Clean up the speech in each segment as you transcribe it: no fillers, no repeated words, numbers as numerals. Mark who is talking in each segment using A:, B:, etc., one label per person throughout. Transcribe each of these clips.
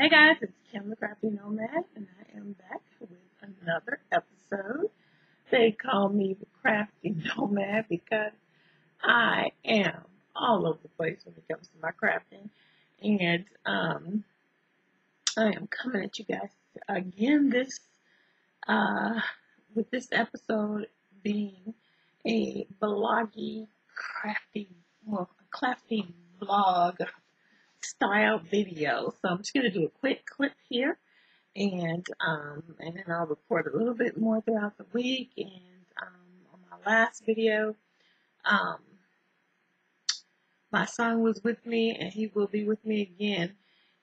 A: Hey guys, it's Kim the Crafty Nomad, and I am back with another episode. They call me the Crafty Nomad because I am all over the place when it comes to my crafting. And I am coming at you guys again with this episode being a bloggy, crafty vlog style video. So I'm just going to do a quick clip here, and then I'll record a little bit more throughout the week. And on my last video, my son was with me, and he will be with me again.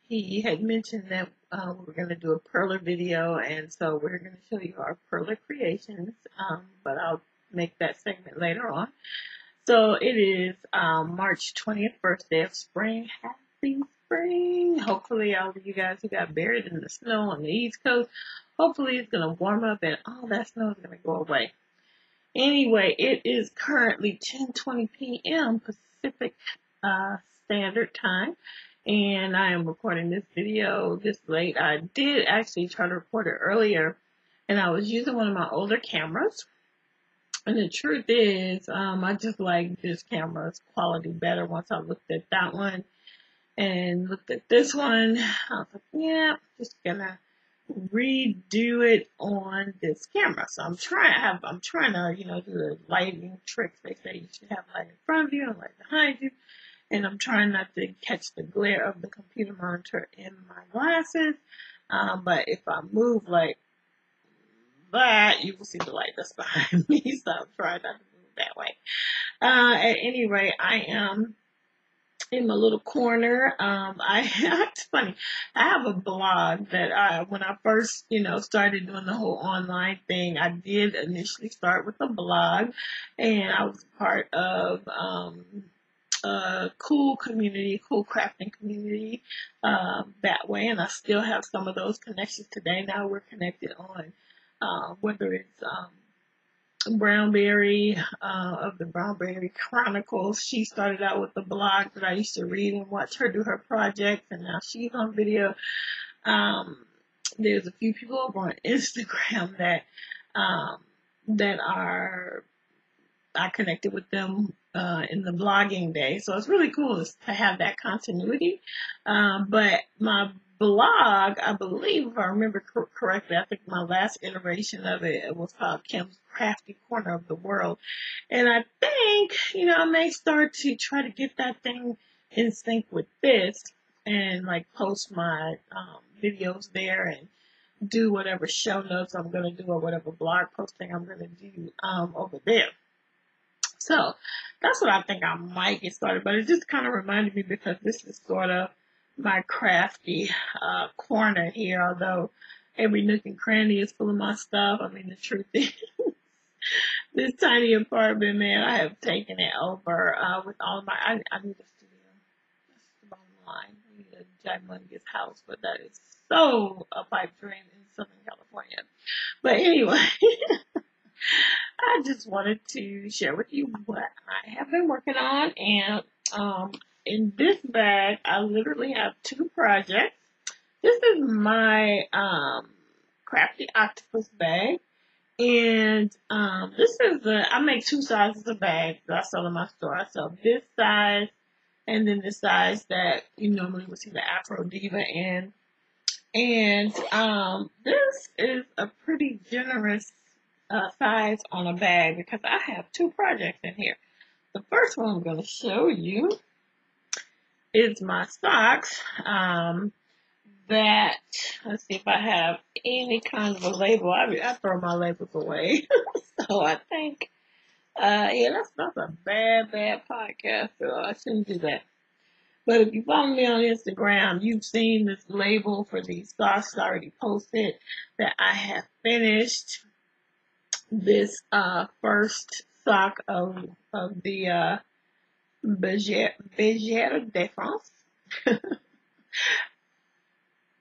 A: He had mentioned that we were going to do a perler video, and so we're going to show you our perler creations, but I'll make that segment later on. So it is March 20th, first day of spring. Happy spring. Hopefully all of you guys who got buried in the snow on the East Coast, hopefully it's going to warm up and all that snow is going to go away. Anyway, it is currently 10:20 p.m. Pacific Standard Time, and I am recording this video this late. I did actually try to record it earlier, and I was using one of my older cameras. And the truth is, I just like this camera's quality better once I looked at that one and looked at this one. I was like, yeah, I'm just gonna redo it on this camera. So I'm trying to, do the lighting tricks. They say you should have light in front of you and light behind you. And I'm trying not to catch the glare of the computer monitor in my glasses. But if I move like that, you will see the light that's behind me, so I'm trying not to move that way. At any rate, I am in my little corner. It's funny. I have a blog that when I first, started doing the whole online thing, I did initially start with a blog, and I was part of a cool crafting community that way, and I still have some of those connections today. Now we're connected on whether it's Brownberry of the Brownberry Chronicles. She started out with the blog that I used to read and watch her do her projects, and now she's on video. There's a few people over on Instagram that I connected with them in the blogging day, so it's really cool to have that continuity. But my blog, I believe, if I remember correctly, I think my last iteration of it was called Kim's Crafty Corner of the World. And I think, I may start to try to get that thing in sync with this and like post my videos there and do whatever show notes I'm going to do or whatever blog posting I'm going to do over there. So that's what I think I might get started. But it just kind of reminded me because this is sort of my crafty corner here, although every nook and cranny is full of my stuff. I mean, the truth is, this tiny apartment, man, I have taken it over with all of my, I need a studio. That's the bottom line. I need a gigantic house, but that is so a pipe dream in Southern California. But anyway, I just wanted to share with you what I have been working on, and in this bag, I literally have two projects. This is my Crafty Octopus Bag, and this is I make two sizes of bags that I sell in my store. I sell this size, and then the size that you normally would see the Afro Diva in. And this is a pretty generous size on a bag because I have two projects in here. The first one I'm going to show you is my socks that, let's see if I have any kind of a label. I throw my labels away. So I think, yeah, that's a bad podcast. So I shouldn't do that. But if you follow me on Instagram, you've seen this label for these socks I already posted that I have finished. This first sock of the Bergère de France.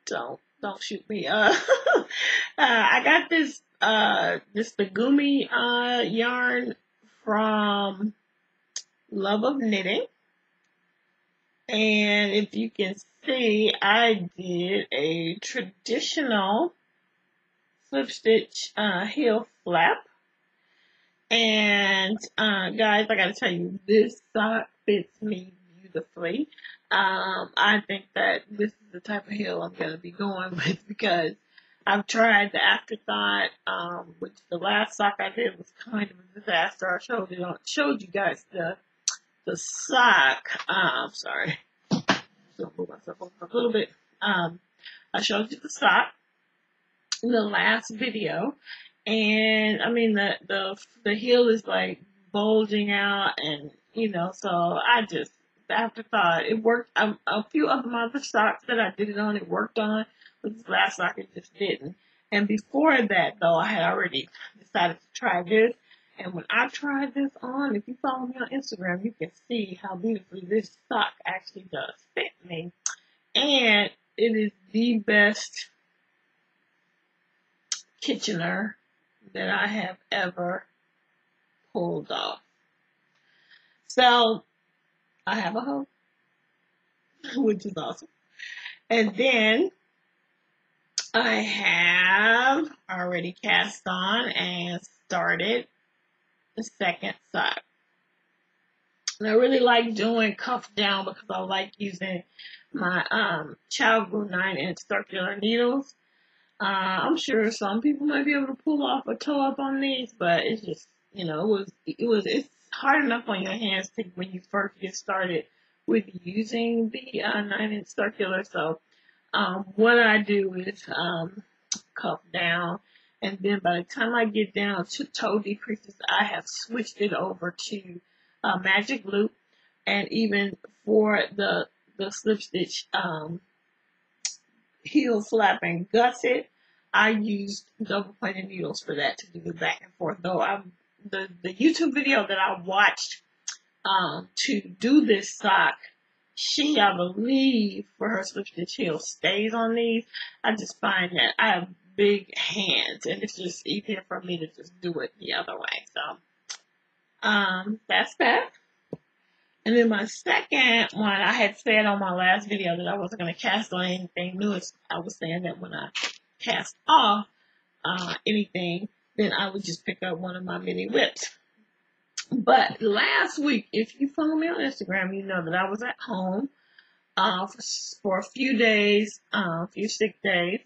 A: Don't shoot me. I got this the Gumi yarn from Love of Knitting, and if you can see, I did a traditional slip stitch heel flap. And guys, I gotta tell you, this sock fits me beautifully. I think that this is the type of heel I'm gonna be going with because I've tried the afterthought, which the last sock I did was kind of a disaster. I showed you guys the sock. Sorry, I'll move myself over a little bit. I showed you the sock in the last video, and I mean the heel is like bulging out, and so the afterthought, it worked. A few of my other socks that I did it on, it worked on, but this last sock it just didn't. And before that though, I had already decided to try this. And when I tried this on, if you follow me on Instagram, you can see how beautifully this sock actually does fit me. And it is the best Kitchener that I have ever pulled off. So I have a hoe, which is awesome. And then I have already cast on and started the second sock. And I really like doing cuff down because I like using my child glue 9-inch circular needles. I'm sure some people might be able to pull off a toe up on these, but it's just, it's hard enough on your hands when you first get started with using the 9-inch circular. So, what I do is cuff down, and then by the time I get down to toe decreases, I have switched it over to magic loop, and even for the slip stitch heel flap and gusset, I used double pointed needles for that to do the back and forth. Though the YouTube video that I watched to do this sock, she, I believe, for her slip stitch heel stays on these. I just find that I have big hands, and it's just easier for me to just do it the other way. So that's that. And then my second one, I had said on my last video that I wasn't going to cast on anything new. I was saying that when I cast off anything, then I would just pick up one of my mini whips. But last week, if you follow me on Instagram, you know that I was at home for a few days, a few sick days.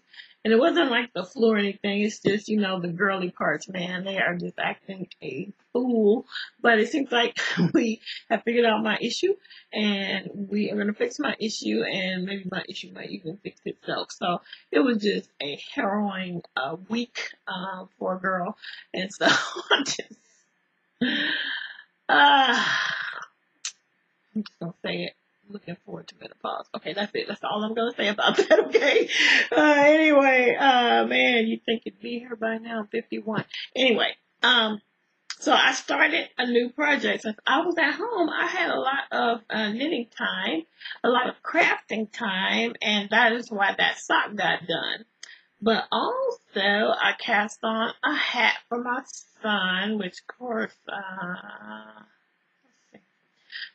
A: And it wasn't like the flu or anything. It's just, the girly parts, man. They are just acting a fool. But it seems like we have figured out my issue. And we are going to fix my issue. And maybe my issue might even fix itself. So it was just a harrowing week for a girl. And so I'm just going to say it. Looking forward to menopause. Okay, that's it. That's all I'm going to say about that, okay? Anyway, man, you'd think it'd be here by now. I'm 51. Anyway, so I started a new project. Since I was at home, I had a lot of knitting time, a lot of crafting time, and that is why that sock got done. But also, I cast on a hat for my son, which, of course,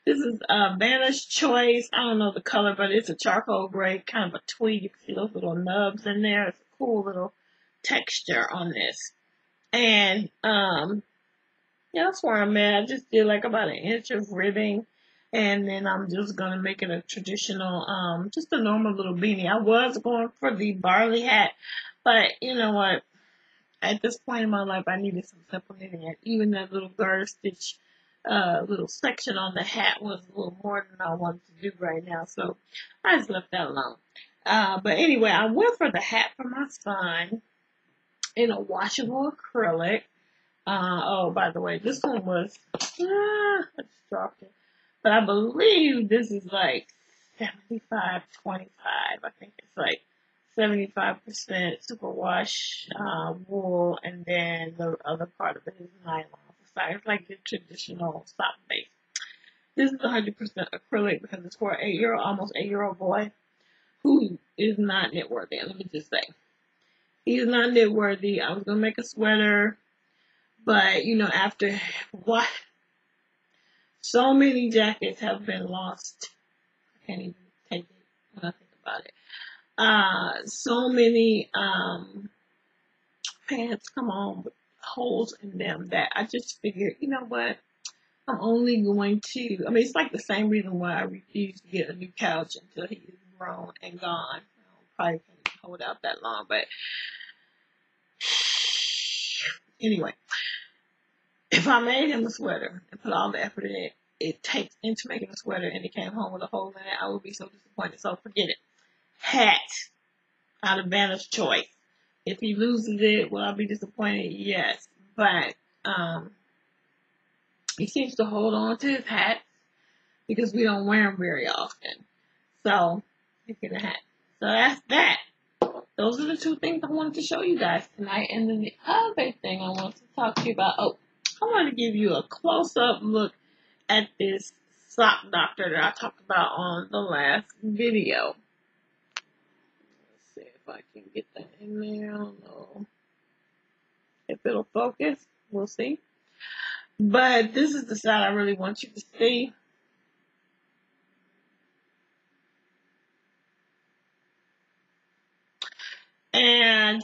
A: this is Vanna's Choice. I don't know the color, but it's a charcoal gray, kind of a tweed. You can see those little nubs in there. It's a cool little texture on this. And, yeah, that's where I'm at. I just did like about 1 inch of ribbing. And then I'm just going to make it a traditional, just a normal little beanie. I was going for the barley hat, but you know what? At this point in my life, I needed some simple knitting. And even that little garter stitch little section on the hat was a little more than I wanted to do right now, so I just left that alone. But anyway, I went for the hat for my son in a washable acrylic. Oh, by the way, this one was, I just dropped it, but I believe this is like 75-25. I think it's like 75% superwash wool, and then the other part of it is nylon. It's like the traditional sock base. This is 100% acrylic because it's for an 8-year-old, almost 8-year-old boy who is not knit worthy. Let me just say, he's not knit worthy. I was gonna make a sweater, but after what, so many jackets have been lost. I can't even take it when I think about it. So many pants come on with holes in them that I just figured, you know what? I'm only going to, I mean, it's like the same reason why I refuse to get a new couch until he is grown and gone. I probably can't hold out that long, but anyway, if I made him a sweater and put all the effort in it takes into making a sweater and he came home with a hole in it, I would be so disappointed. So forget it. Hat out of Banner's choice. If he loses it, will I be disappointed? Yes. But he seems to hold on to his hat because we don't wear them very often. So you get a hat. So that's that. Those are the two things I wanted to show you guys tonight. And then the other thing I wanted to talk to you about, I want to give you a close-up look at this sock doctor that I talked about on the last video. Let's see if I can get that in there. I don't know if it'll focus. We'll see. But this is the side I really want you to see. And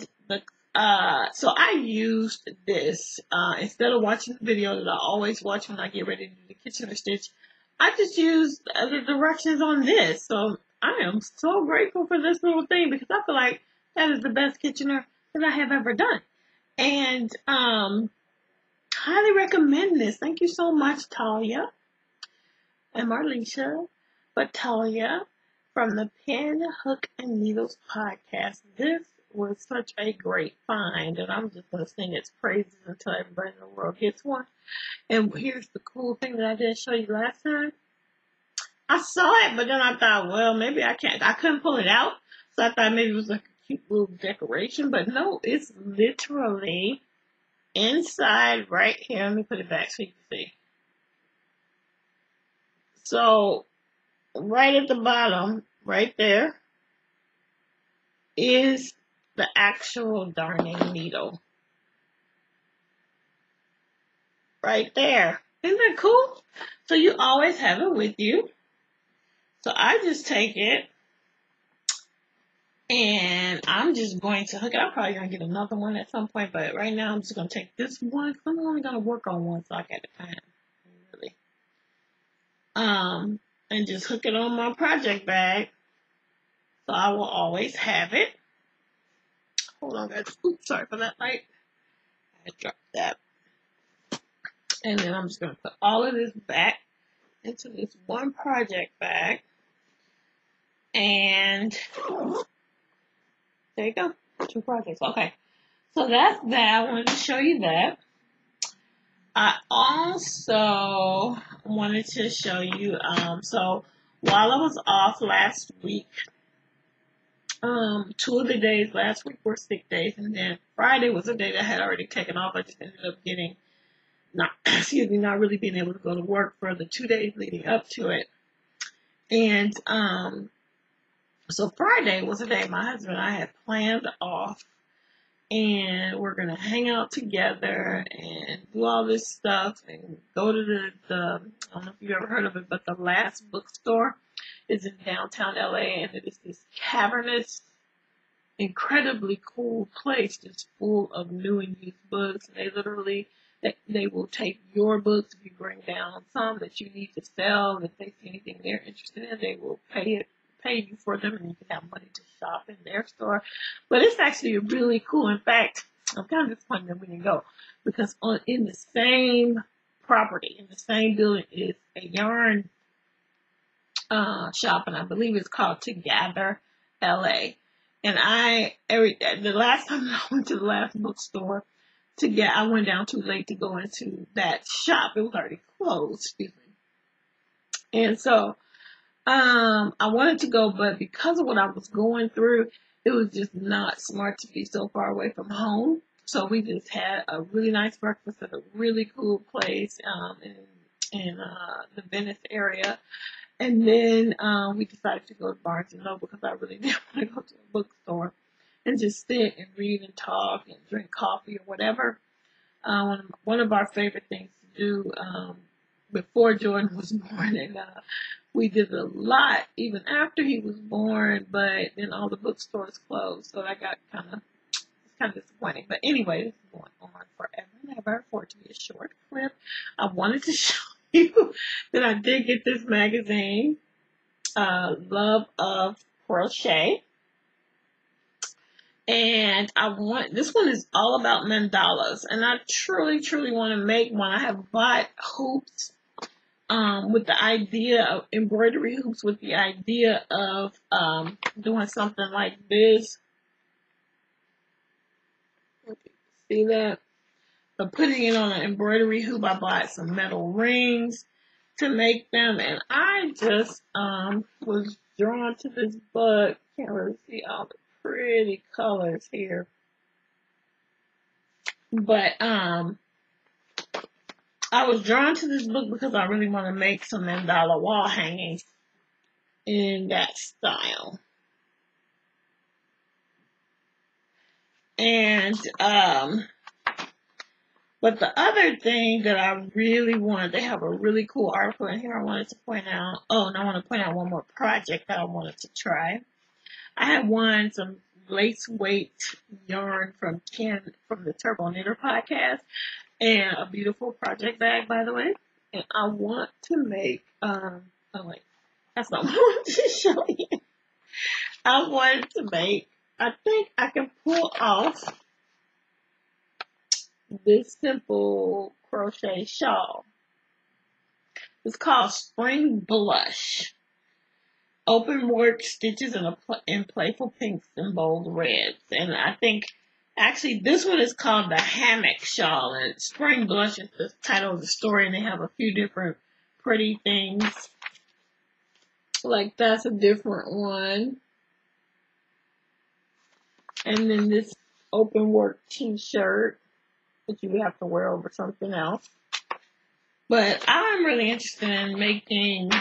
A: so I used this instead of watching the video that I always watch when I get ready to do the kitchen or stitch. I just used the directions on this. So I am so grateful for this little thing because I feel like that is the best Kitchener that I have ever done. And highly recommend this. Thank you so much, Talia and Marlisha. But Talia from the Pen, Hook, and Needles podcast. This was such a great find, and I'm just going to sing its praises until everybody in the world gets one. And here's the cool thing that I didn't show you last time. I saw it, but then I thought, well, maybe I couldn't pull it out. So I thought maybe it was like a cute little decoration, but no, it's literally inside right here. Let me put it back so you can see. So right at the bottom, right there, is the actual darning needle. Right there. Isn't that cool? So you always have it with you. So I just take it and I'm just going to hook it. I'm probably going to get another one at some point, but right now I'm just going to take this one. I'm only going to work on one sock at a time. Really. And just hook it on my project bag. So I will always have it. Hold on, guys. Oops, sorry for that light. I dropped that. And then I'm just going to put all of this back into this one project bag. And there you go. 2 projects. Okay. So that's that. I wanted to show you that. I also wanted to show you, so while I was off last week, 2 of the days last week were sick days, and then Friday was a day that I had already taken off. I just ended up getting, not really being able to go to work for the 2 days leading up to it. And, so Friday was a day my husband and I had planned off, and we're going to hang out together and do all this stuff and go to the I don't know if you've ever heard of it, but the Last Bookstore is in downtown LA, and it is this cavernous, incredibly cool place just full of new and used books. And they literally, they will take your books if you bring down some that you need to sell. If they see anything they're interested in, they will pay you for them, and you can have money to shop in their store. But it's actually really cool. In fact, I'm kind of disappointed that we didn't go because in the same property, in the same building, is a yarn shop, and I believe it's called Together LA. And the last time I went to the Last Bookstore, I went down too late to go into that shop. It was already closed, excuse me. And so I wanted to go, but because of what I was going through, it was just not smart to be so far away from home. So we just had a really nice breakfast at a really cool place in the Venice area. And then we decided to go to Barnes & Noble because I really didn't want to go to a bookstore and just sit and read and talk and drink coffee or whatever. One of our favorite things to do before Jordan was born, and we did a lot even after he was born, but then all the bookstores closed, so that got kind of disappointing. But anyway, this is going on forever and ever for it to be a short clip. I wanted to show you that I did get this magazine, Love of Crochet. And this one is all about mandalas, and I truly want to make one. I have bought hoops with the idea of embroidery hoops with the idea of doing something like this. See that? But putting it on an embroidery hoop, I bought some metal rings to make them, and I just was drawn to this book. Can't really see all the pretty colors here, but I was drawn to this book because I really want to make some mandala wall hangings in that style. And but the other thing that I really wanted, they have a really cool article in here I wanted to point out. Oh, and I want to point out one more project that I wanted to try. I had won some lace weight yarn from Ken from the Turbo Knitter podcast, and a beautiful project bag, by the way. And I want to make, oh wait, that's not what I wanted to show you. I wanted to make, I think I can pull off this simple crochet shawl. It's called Spring Blush. Open work stitches in playful pinks and bold reds. And I think, actually, this one is called the Hammock Shawl. And Spring Blush is the title of the story. And they have a few different pretty things. Like, that's a different one. And then this open work t-shirt that you would have to wear over something else. But I'm really interested in making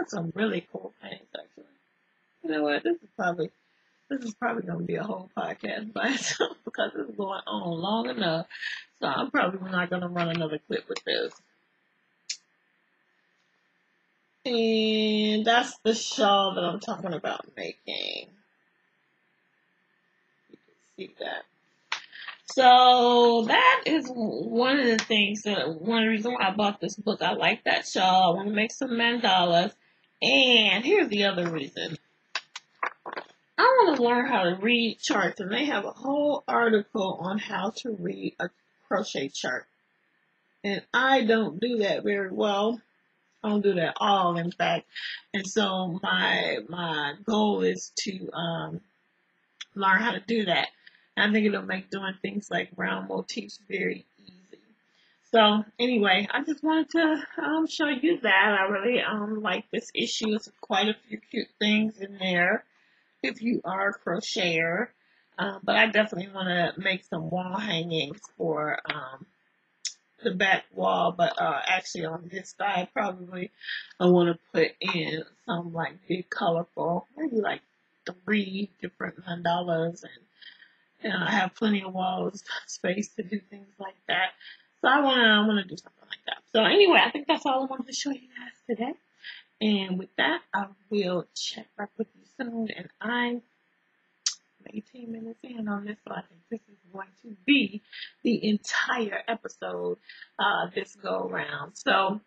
A: some really cool things, actually. You know what? This is probably going to be a whole podcast by itself because it's going on long enough. So I'm probably not going to run another clip with this. And that's the shawl that I'm talking about making. You can see that. So that is one of the things one of the reasons why I bought this book. I like that shawl. I want to make some mandalas. And here's the other reason. I want to learn how to read charts, and they have a whole article on how to read a crochet chart. And I don't do that very well. I don't do that at all, in fact. And so my goal is to learn how to do that. And I think it'll make doing things like round motifs very easy. So anyway, I just wanted to show you that. I really like this issue. It's quite a few cute things in there if you are a crocheter. But I definitely want to make some wall hangings for the back wall. But actually on this side, probably I want to put in some like big colorful, maybe like 3 different mandalas, and I have plenty of walls space to do things like that. So I want to do something like that. So anyway, I think that's all I wanted to show you guys today. And with that, I will check back with you soon. And I'm 18 minutes in on this, so I think this is going to be the entire episode this go around. So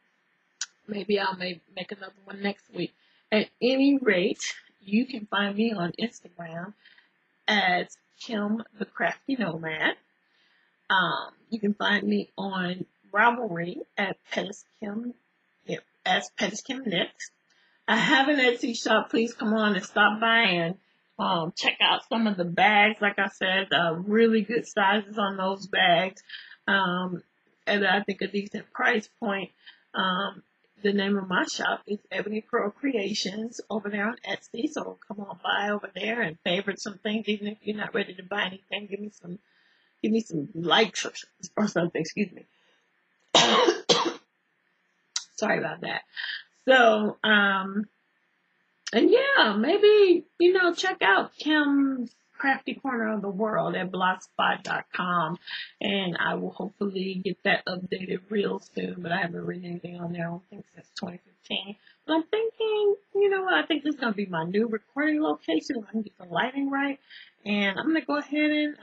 A: maybe I'll make another one next week. At any rate, you can find me on Instagram as Kim the Crafty Nomad. You can find me on Ravelry at Pettis Kim Knits. I have an Etsy shop. Please come on and stop by and check out some of the bags. Like I said, really good sizes on those bags. And I think a decent price point. The name of my shop is Ebony Pearl Creations over there on Etsy. So come on by over there and favorite some things. Even if you're not ready to buy anything, give me some likes or something. Excuse me. Sorry about that. So, and yeah, maybe, check out Kim's Crafty Corner of the World at blogspot.com, and I will hopefully get that updated real soon. But I haven't written anything on there, I don't think, since 2015. But I'm thinking, you know what? I think this is gonna be my new recording location. I can get the lighting right, and I'm gonna go ahead and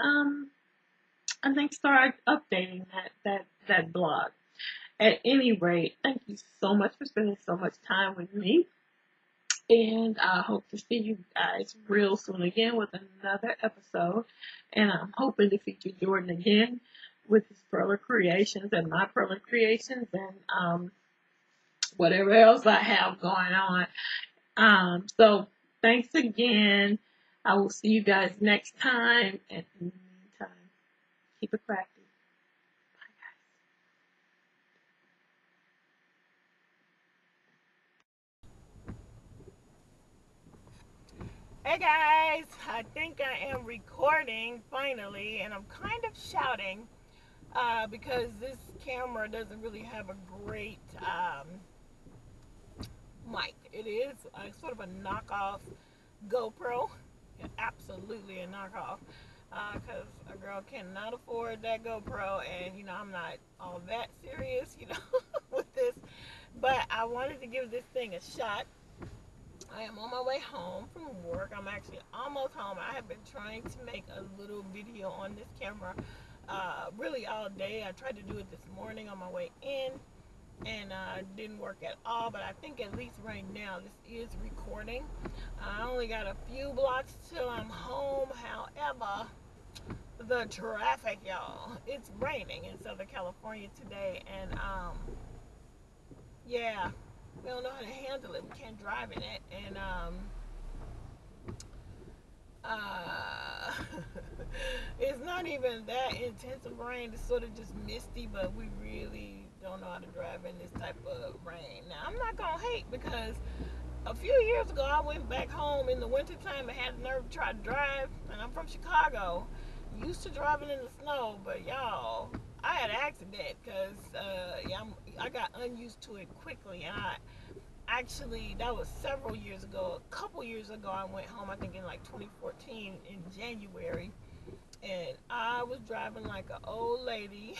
A: I think start updating that blog. At any rate, thank you so much for spending so much time with me. And I hope to see you guys real soon again with another episode. And I'm hoping to feature Jordan again with his Perler Creations and my Perler Creations and whatever else I have going on. So thanks again. I will see you guys next time. And in the meantime, keep it crafty.
B: Hey guys, I think I am recording finally, and I'm kind of shouting because this camera doesn't really have a great mic. It is sort of a knockoff GoPro, absolutely a knockoff, because a girl cannot afford that GoPro, and you know I'm not all that serious, you know, with this, but I wanted to give this thing a shot. I am on my way home from work. I'm actually almost home. I have been trying to make a little video on this camera really all day. I tried to do it this morning on my way in, and didn't work at all. But I think at least right now this is recording. I only got a few blocks till I'm home. However, the traffic, y'all, it's raining in Southern California today, and yeah, we don't know how to handle it. We can't drive in it, and uh, it's not even that intense of rain. It's sort of just misty, but we really don't know how to drive in this type of rain. Now, I'm not gonna hate because a few years ago I went back home in the wintertime and had the nerve to try to drive, and I'm from Chicago, used to driving in the snow, but y'all, I had an accident because yeah, I got unused to it quickly, and I actually, that was several years ago. A couple years ago I went home, I think in like 2014 in January, and I was driving like an old lady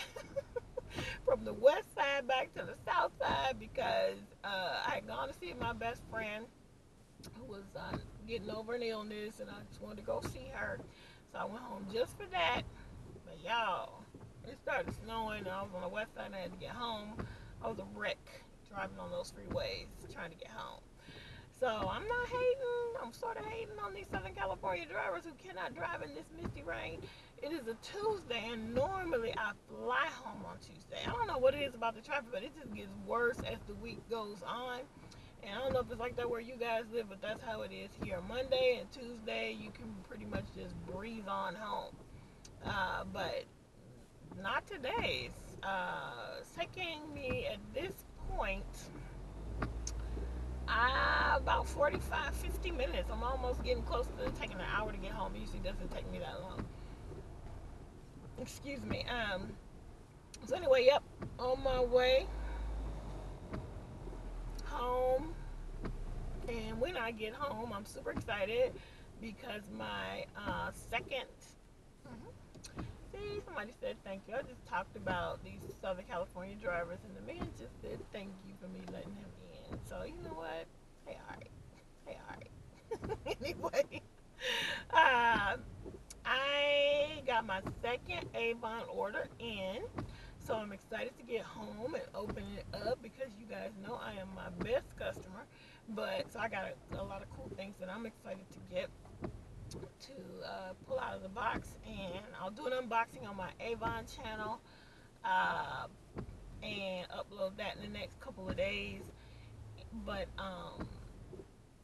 B: from the west side back to the south side because I had gone to see my best friend who was getting over an illness, and I just wanted to go see her, so I went home just for that. But y'all, it started snowing, and I was on the west side and I had to get home. I was a wreck driving on those freeways trying to get home. So I'm not hating. I'm sort of hating on these Southern California drivers who cannot drive in this misty rain. It is a Tuesday, and normally I fly home on Tuesday. I don't know what it is about the traffic, but it just gets worse as the week goes on. And I don't know if it's like that where you guys live, but that's how it is here. Monday and Tuesday, you can pretty much just breeze on home. But not today. It's taking me at this point about 45, 50 minutes. I'm almost getting close to taking an hour to get home. It usually doesn't take me that long. Excuse me. So anyway, yep, on my way home. And when I get home, I'm super excited because my second. See, somebody said thank you. I just talked about these Southern California drivers, and the man just said thank you for me letting him in. So you know what? Hey, alright. Hey, alright. Anyway, uh, I got my second Avon order in, so I'm excited to get home and open it up because you guys know I am my best customer. But so I got a lot of cool things that I'm excited to get to pull out of the box, and I'll do an unboxing on my Avon channel uh, and upload that in the next couple of days. But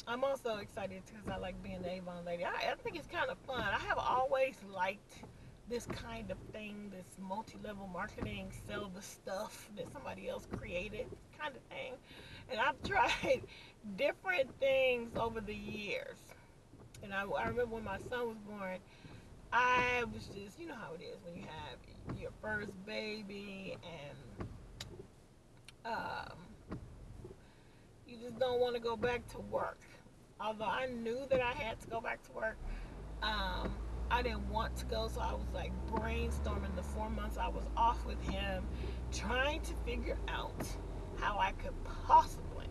B: I'm also excited because I like being the Avon lady. I think it's kind of fun. I have always liked this kind of thing, this multi-level marketing, sell the stuff that somebody else created kind of thing. And I've tried different things over the years. And I remember when my son was born, I was just, you know how it is when you have your first baby, and you just don't want to go back to work. Although I knew that I had to go back to work, um, I didn't want to go, so I was like brainstorming the 4 months I was off with him, trying to figure out how I could possibly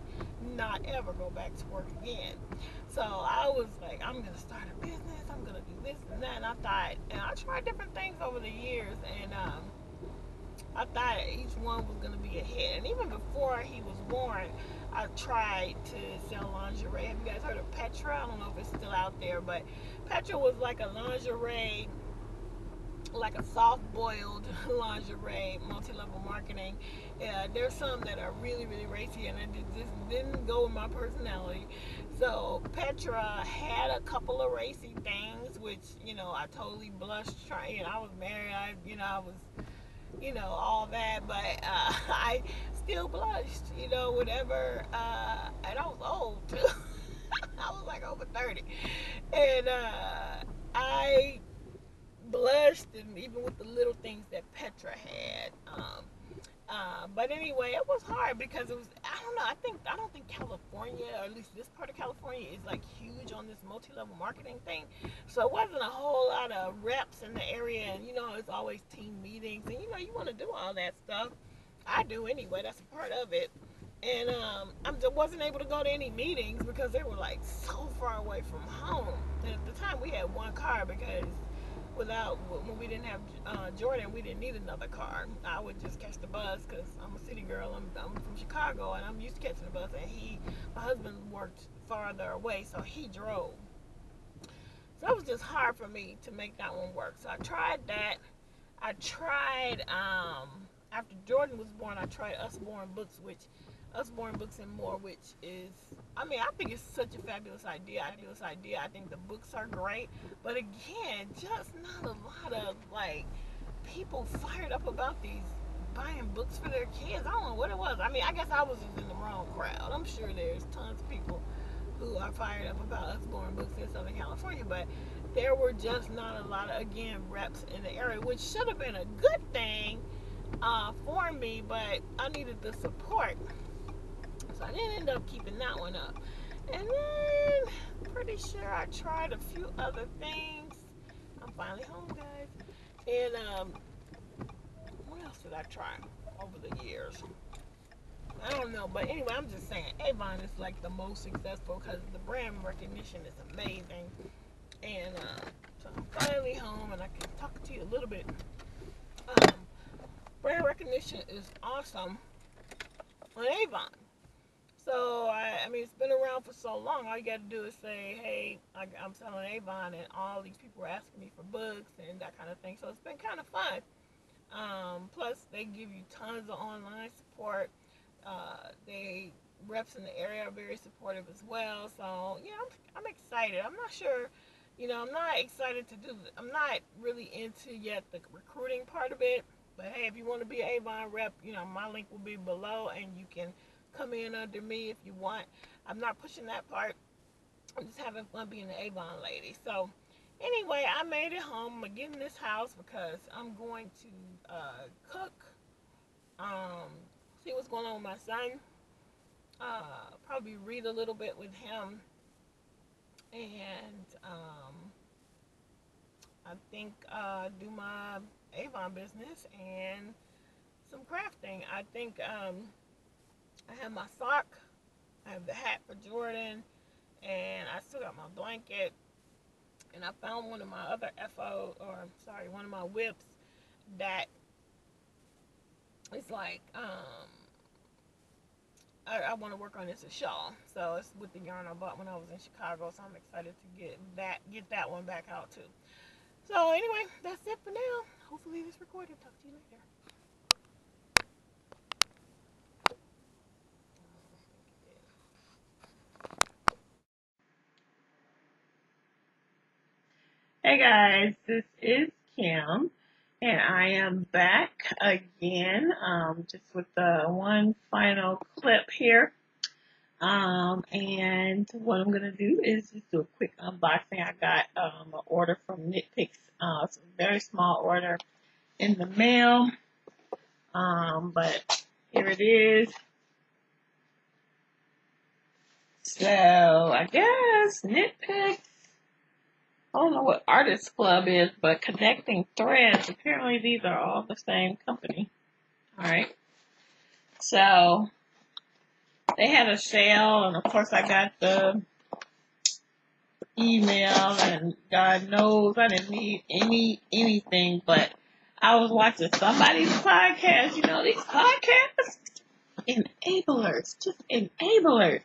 B: not ever go back to work again. So I was like, I'm gonna start a business, I'm gonna do this and that, and I tried different things over the years, and I thought each one was gonna be a hit. And even before he was born, I tried to sell lingerie. Have you guys heard of Petra? I don't know if it's still out there, but Petra was like a lingerie, like a soft-boiled lingerie, multi-level marketing. There's some that are really, really racy, and it just didn't go with my personality. So Petra had a couple of racy things, which I totally blushed trying. I was married. I was all that, but I still blushed, whatever. And I was old too. I was like over 30, and I blushed, and even with the little things that Petra had. But anyway, it was hard because it was, I don't know, I don't think California, or at least this part of California, is like huge on this multi-level marketing thing. So it wasn't a whole lot of reps in the area, and it's always team meetings, and you want to do all that stuff. I do anyway, that's a part of it. And I wasn't able to go to any meetings because they were like so far away from home. And at the time we had one car because when we didn't have Jordan, we didn't need another car. I would just catch the bus because I'm a city girl. I'm from Chicago, and I'm used to catching the bus. And my husband worked farther away, so he drove. So it was just hard for me to make that one work. So I tried that. I tried after Jordan was born. I tried Usborne Books and More, which is, I think it's such a fabulous idea. I think the books are great, but again, just not a lot of like people fired up about these buying books for their kids. I don't know what it was. I guess I was just in the wrong crowd. I'm sure there's tons of people who are fired up about Usborne Books in Southern California, but there were just not a lot of, again, reps in the area, which should have been a good thing for me, but I needed the support. So I didn't end up keeping that one up. And then, pretty sure I tried a few other things. I'm finally home, guys. And what else did I try over the years? I don't know, but anyway, I'm just saying Avon is like the most successful because the brand recognition is amazing. And so I'm finally home, and I can talk to you a little bit. Um, Brand recognition is awesome on Avon. So it's been around for so long. All you got to do is say, "Hey, I'm selling Avon," and all these people are asking me for books and that kind of thing. So it's been kind of fun. Plus, they give you tons of online support. They reps in the area are very supportive as well. So I'm excited. I'm not sure. I'm not excited to do. I'm not really into yet the recruiting part of it. But hey, if you want to be an Avon rep, my link will be below, and you can come in under me if you want. I'm not pushing that part. I'm just having fun being an Avon lady. So anyway, I made it home. I'm getting this house because I'm going to cook. Um, See what's going on with my son. Probably read a little bit with him, and I think do my Avon business and some crafting. I think I have my sock, I have the hat for Jordan, and I still got my blanket. And I found one of my other one of my whips that is like I want to work on this a shawl. So it's with the yarn I bought when I was in Chicago. So I'm excited to get that one back out too. So anyway, that's it for now. Hopefully this recorded. Talk to you later.
A: Hey guys, this is Kim, and I am back again, just with the one final clip here. And what I'm gonna do is just do a quick unboxing. I got an order from Nitpicks, it's a very small order in the mail, but here it is. So I guess Nitpicks I don't know what Artist Club is, but Connecting Threads, apparently these are all the same company. Alright. So, they had a sale, and of course I got the email, and God knows I didn't need anything, but I was watching somebody's podcast. You know, these podcasts, enablers, just enablers.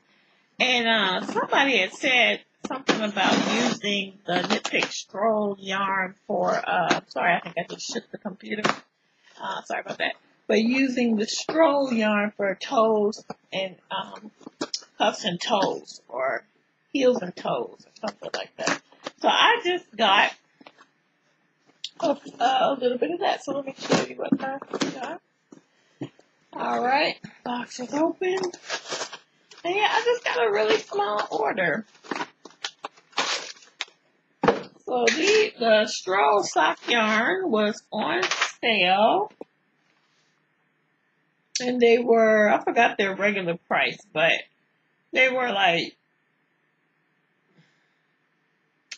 A: And somebody had said something about using the Nitpick Stroll yarn for, sorry, I think I just shook the computer. Sorry about that. But using the Stroll yarn for toes and cuffs and toes, or heels and toes, or something like that. So I just got a little bit of that. So let me show you what I got. Alright, box is open. And yeah, I just got a really small order. So the Stroll sock yarn was on sale. And they were, I forgot their regular price, but they were like,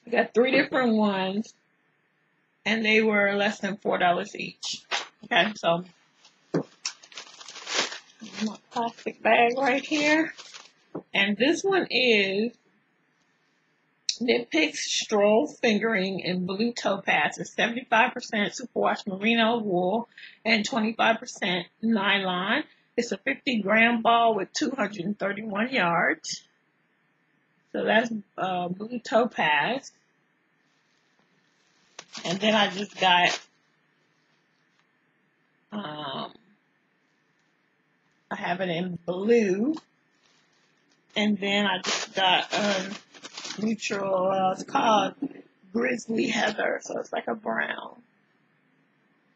A: I got 3 different ones, and they were less than $4 each. Okay, so my plastic bag right here. And this one is Nitpick's Stroll Fingering in Blue Topaz. It's 75% superwash merino wool and 25% nylon. It's a 50-gram ball with 231 yards. So that's Blue Topaz. And then I just got I have it in blue. And then I just got neutral, it's called Grizzly Heather, so it's like a brown.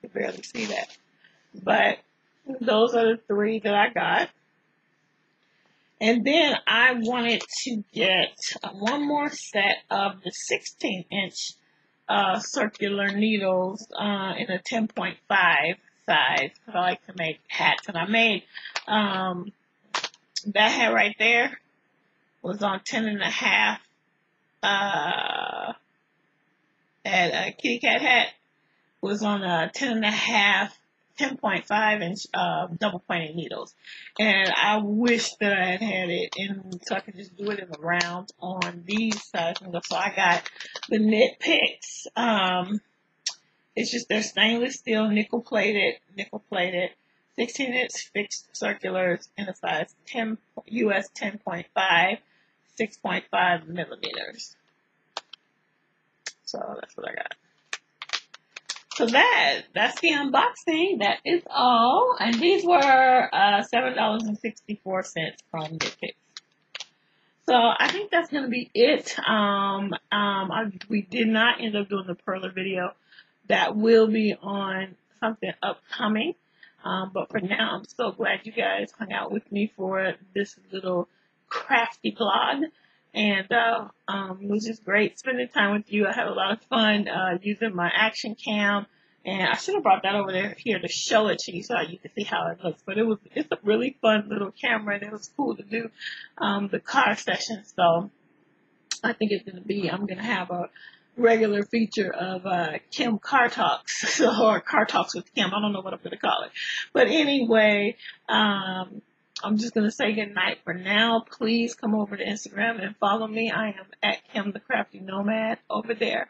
A: You can barely see that. But those are the 3 that I got. And then I wanted to get one more set of the 16-inch circular needles in a 10.5 size, because I like to make hats. And I made that hat right there was on 10.5 at a kitty cat hat was on a 10.5 inch double pointed needles. And I wish that I had it in so I could just do it in the round on these size needles. So I got the Nitpicks. It's just they're stainless steel, nickel plated, 16-inch fixed circulars in a size 10 US 10.5, 6.5 millimeters. So that's what I got. So that's the unboxing. That is all. And these were $7.64 from Nitpick. So I think that's going to be it. We did not end up doing the perler video. That will be on something upcoming. But for now, I'm so glad you guys hung out with me for this little crafty vlog. And it was just great spending time with you. I had a lot of fun using my action cam. And I should have brought that over there here to show it to you so you can see how it looks. But it's a really fun little camera, and it was cool to do the car session. So I think I'm going to have a regular feature of Kim Car Talks, or Car Talks with Kim. I don't know what I'm going to call it. But anyway, I'm just going to say good night for now. Please come over to Instagram and follow me. I am at Kim the Crafty Nomad over there.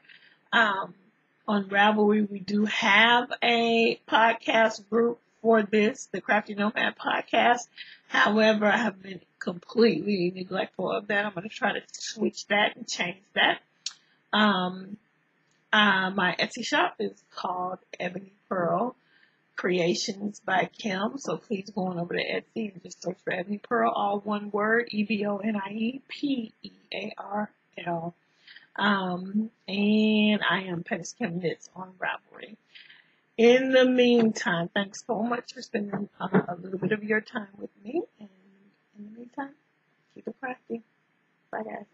A: On Ravelry, we do have a podcast group for this, the Crafty Nomad podcast. However, I have been completely neglectful of that. I'm going to try to switch that and change that. My Etsy shop is called Ebony Pearl Creations by Kim. So please go on over to Etsy and just search for Ebony Pearl, all one word, EBONIEPEARL. And I am Pettis Kim Knits on Ravelry. In the meantime, thanks so much for spending a little bit of your time with me. And in the meantime, keep it crafty. Bye, guys.